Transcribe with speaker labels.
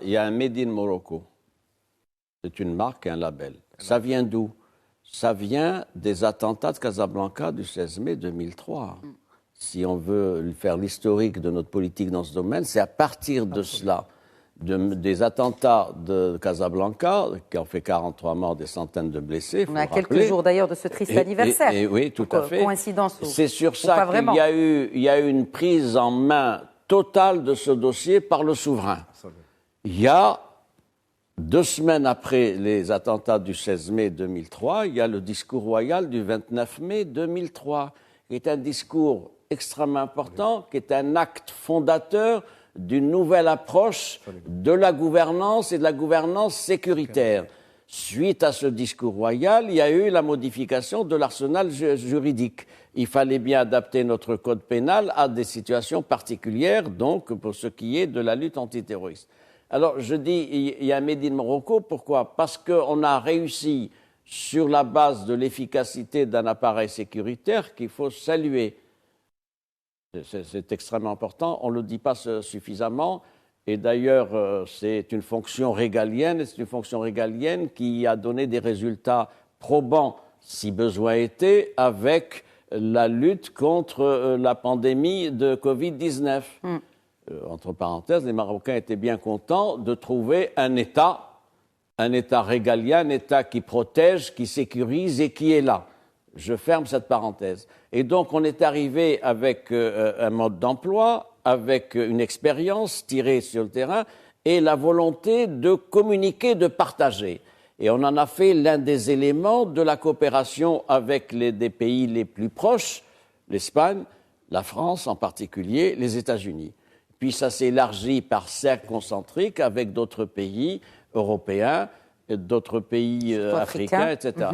Speaker 1: il y a un Made in Morocco. C'est une marque et un label. Ça vient d'où? Ça vient des attentats de Casablanca du 16 mai 2003. Si on veut faire l'historique de notre politique dans ce domaine, c'est à partir de cela, des attentats de Casablanca, qui ont fait 43 morts, des centaines de blessés.
Speaker 2: On a quelques jours d'ailleurs de ce triste anniversaire.
Speaker 1: Oui, tout à fait.
Speaker 2: Coïncidence ou
Speaker 1: c'est sur ça
Speaker 2: qu'il
Speaker 1: y a eu une prise en main totale de ce dossier par le souverain. Il y a 2 semaines après les attentats du 16 mai 2003, il y a le discours royal du 29 mai 2003, qui est un discours extrêmement important, qui est un acte fondateur d'une nouvelle approche de la gouvernance et de la gouvernance sécuritaire. Suite à ce discours royal, il y a eu la modification de l'arsenal juridique. Il fallait bien adapter notre code pénal à des situations particulières, donc pour ce qui est de la lutte antiterroriste. Alors je dis, il y a un Made in Morocco, pourquoi? Parce qu'on a réussi, sur la base de l'efficacité d'un appareil sécuritaire qu'il faut saluer. C'est extrêmement important, on ne le dit pas suffisamment, et d'ailleurs c'est une fonction régalienne, et c'est une fonction régalienne qui a donné des résultats probants, si besoin était, avec la lutte contre la pandémie de Covid-19. Entre parenthèses, les Marocains étaient bien contents de trouver un État régalien, un État qui protège, qui sécurise et qui est là. Je ferme cette parenthèse. Et donc, on est arrivé avec un mode d'emploi, avec une expérience tirée sur le terrain et la volonté de communiquer, de partager. Et on en a fait l'un des éléments de la coopération avec des pays les plus proches, l'Espagne, la France en particulier, les États-Unis. Puis ça s'est élargi par cercles concentriques avec d'autres pays européens, d'autres pays africains, etc.